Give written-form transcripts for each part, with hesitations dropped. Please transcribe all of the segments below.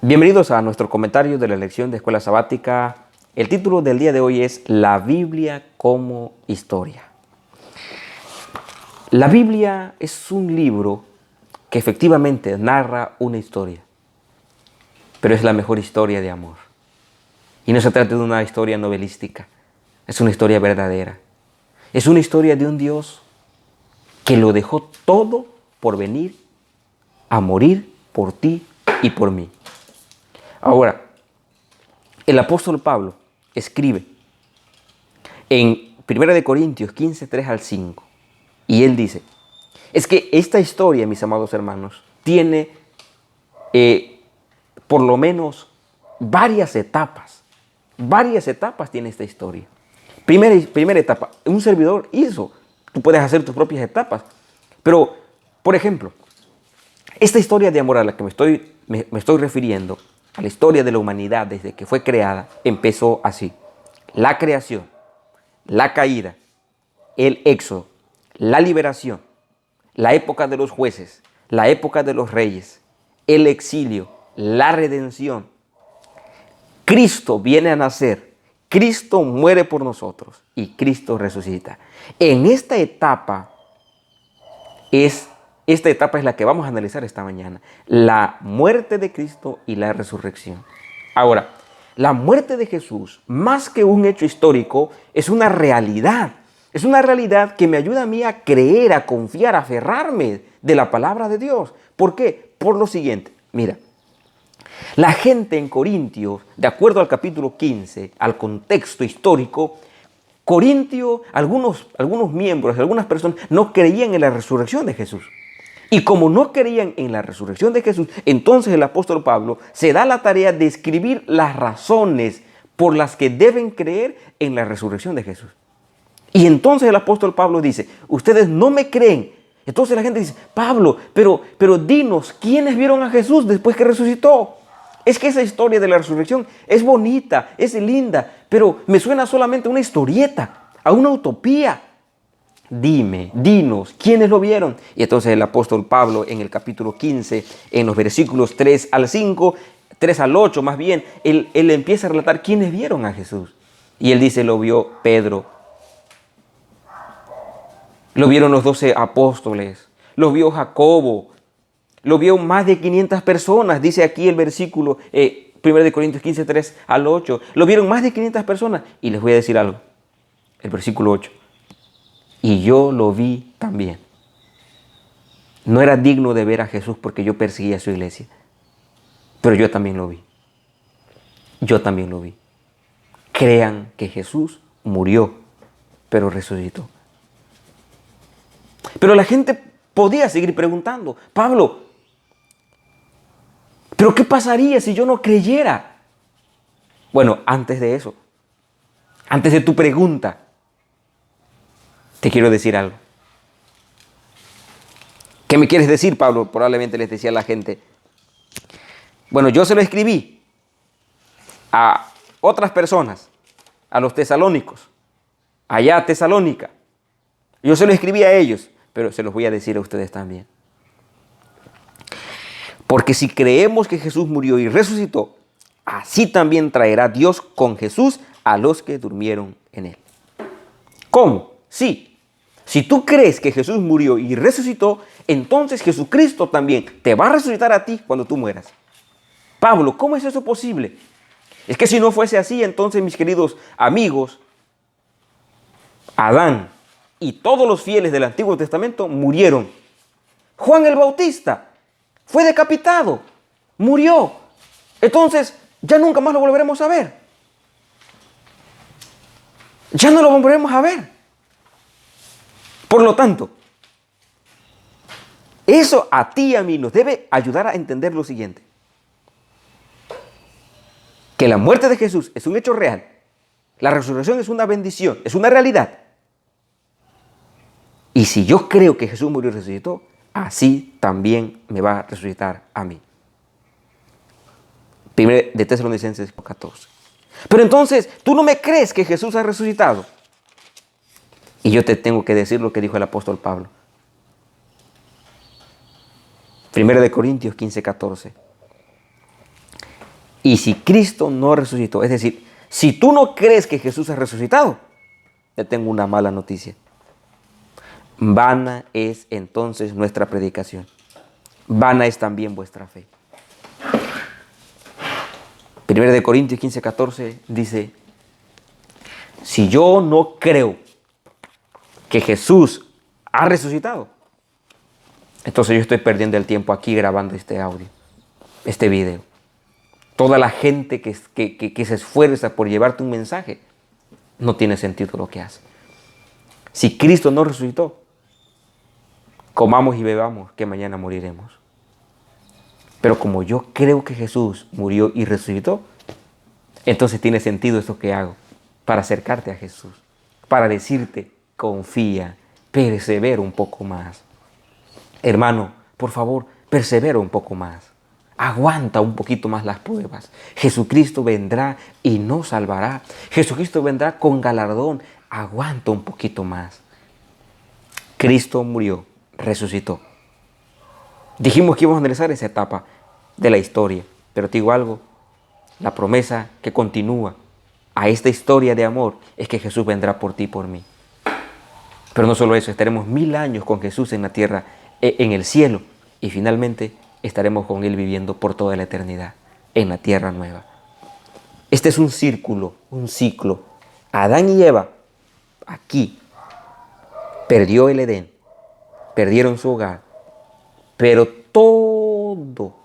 Bienvenidos a nuestro comentario de la lección de Escuela Sabática. El título del día de hoy es La Biblia como historia. La Biblia es un libro que efectivamente narra una historia, pero es la mejor historia de amor. Y no se trata de una historia novelística, es una historia verdadera. Es una historia de un Dios que lo dejó todo por venir a morir por ti y por mí. Ahora, el apóstol Pablo escribe en 1 Corintios 15, 3 al 5, y él dice, es que esta historia, mis amados hermanos, tiene por lo menos varias etapas tiene esta historia. Primera etapa, un servidor hizo, tú puedes hacer tus propias etapas, pero, por ejemplo, esta historia de amor a la que me estoy refiriendo, a la historia de la humanidad desde que fue creada, empezó así. La creación, la caída, el éxodo, la liberación, la época de los jueces, la época de los reyes, el exilio, la redención. Cristo viene a nacer, Cristo muere por nosotros y Cristo resucita. En esta etapa es la que vamos a analizar esta mañana. La muerte de Cristo y la resurrección. Ahora, la muerte de Jesús, más que un hecho histórico, es una realidad. Es una realidad que me ayuda a mí a creer, a confiar, a aferrarme de la palabra de Dios. ¿Por qué? Por lo siguiente. Mira, la gente en Corintios, de acuerdo al capítulo 15, al contexto histórico, Corintio, algunos miembros, algunas personas no creían en la resurrección de Jesús. Y como no creían en la resurrección de Jesús, entonces el apóstol Pablo se da la tarea de escribir las razones por las que deben creer en la resurrección de Jesús. Y entonces el apóstol Pablo dice, ustedes no me creen. Entonces la gente dice, Pablo, pero dinos, ¿quiénes vieron a Jesús después que resucitó? Es que esa historia de la resurrección es bonita, es linda, pero me suena solamente a una historieta, a una utopía. Dime, dinos, ¿quiénes lo vieron? Y entonces el apóstol Pablo en el capítulo 15, en los versículos 3 al 5, 3 al 8 más bien, él empieza a relatar quiénes vieron a Jesús. Y él dice, lo vio Pedro, lo vieron los 12 apóstoles, lo vio Jacobo, lo vio más de 500 personas, dice aquí el versículo 1 Corintios 15, 3 al 8. Lo vieron más de 500 personas. Y les voy a decir algo, el versículo 8. Y yo lo vi también. No era digno de ver a Jesús porque yo perseguía a su iglesia. Pero yo también lo vi. Yo también lo vi. Crean que Jesús murió, pero resucitó. Pero la gente podía seguir preguntando, Pablo, ¿pero qué pasaría si yo no creyera? Bueno, antes de eso, antes de tu pregunta, te quiero decir algo. ¿Qué me quieres decir, Pablo? Probablemente les decía a la gente. Bueno, yo se lo escribí a otras personas, a los tesalónicos, allá a Tesalónica. Yo se lo escribí a ellos, pero se los voy a decir a ustedes también. Porque si creemos que Jesús murió y resucitó, así también traerá Dios con Jesús a los que durmieron en él. ¿Cómo? Sí. Si tú crees que Jesús murió y resucitó, entonces Jesucristo también te va a resucitar a ti cuando tú mueras. Pablo, ¿cómo es eso posible? Es que si no fuese así, entonces mis queridos amigos, Adán y todos los fieles del Antiguo Testamento murieron. Juan el Bautista fue decapitado, murió. Entonces, ya nunca más lo volveremos a ver. Ya no lo volveremos a ver. Por lo tanto, eso a ti y a mí nos debe ayudar a entender lo siguiente. Que la muerte de Jesús es un hecho real. La resurrección es una bendición, es una realidad. Y si yo creo que Jesús murió y resucitó, así también me va a resucitar a mí. 1 de Tesalonicenses 14. Pero entonces, ¿tú no me crees que Jesús ha resucitado? Y yo te tengo que decir lo que dijo el apóstol Pablo. 1 de Corintios 15, 14. Y si Cristo no resucitó, es decir, si tú no crees que Jesús ha resucitado, te tengo una mala noticia. Vana es entonces nuestra predicación. Vana es también vuestra fe. 1 Corintios 15:14 dice, si yo no creo que Jesús ha resucitado, entonces yo estoy perdiendo el tiempo aquí grabando este audio, este video. Toda la gente que se esfuerza por llevarte un mensaje, no tiene sentido lo que hace. Si Cristo no resucitó, comamos y bebamos, que mañana moriremos. Pero como yo creo que Jesús murió y resucitó, entonces tiene sentido esto que hago, para acercarte a Jesús, para decirte, confía, persevera un poco más. Hermano, por favor, persevera un poco más. Aguanta un poquito más las pruebas. Jesucristo vendrá y nos salvará. Jesucristo vendrá con galardón. Aguanta un poquito más. Cristo murió, resucitó. Dijimos que íbamos a analizar esa etapa de la historia, pero te digo algo, la promesa que continúa a esta historia de amor es que Jesús vendrá por ti y por mí. Pero no solo eso, estaremos 1000 años con Jesús en la tierra, en el cielo, y finalmente estaremos con Él viviendo por toda la eternidad en la tierra nueva. Este es un círculo, un ciclo. Adán y Eva, aquí, perdió el Edén, perdieron su hogar, pero todo,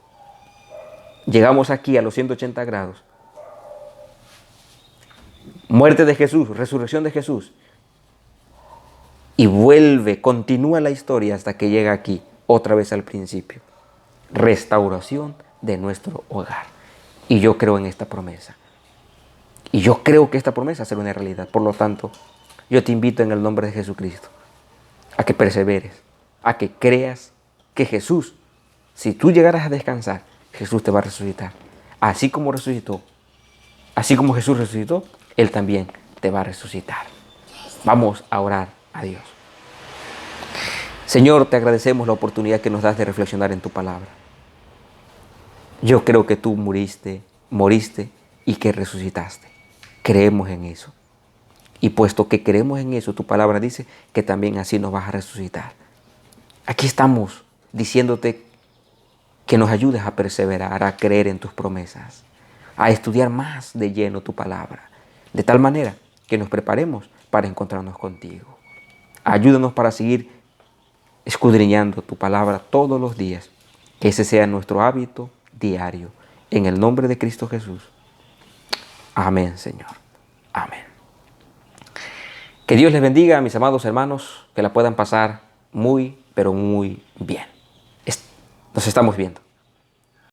llegamos aquí a los 180 grados. Muerte de Jesús, resurrección de Jesús. Y vuelve, continúa la historia hasta que llega aquí, otra vez al principio. Restauración de nuestro hogar. Y yo creo en esta promesa. Y yo creo que esta promesa será una realidad. Por lo tanto, yo te invito en el nombre de Jesucristo a que perseveres, a que creas que Jesús, si tú llegaras a descansar, Jesús te va a resucitar. Así como resucitó, así como Jesús resucitó, Él también te va a resucitar. Vamos a orar a Dios. Señor, te agradecemos la oportunidad que nos das de reflexionar en tu palabra. Yo creo que tú moriste y que resucitaste. Creemos en eso. Y puesto que creemos en eso, tu palabra dice que también así nos vas a resucitar. Aquí estamos diciéndote que nos ayudes a perseverar, a creer en tus promesas, a estudiar más de lleno tu palabra, de tal manera que nos preparemos para encontrarnos contigo. Ayúdanos para seguir escudriñando tu palabra todos los días, que ese sea nuestro hábito diario. En el nombre de Cristo Jesús. Amén, Señor. Amén. Que Dios les bendiga, mis amados hermanos, que la puedan pasar muy, pero muy bien. Nos estamos viendo.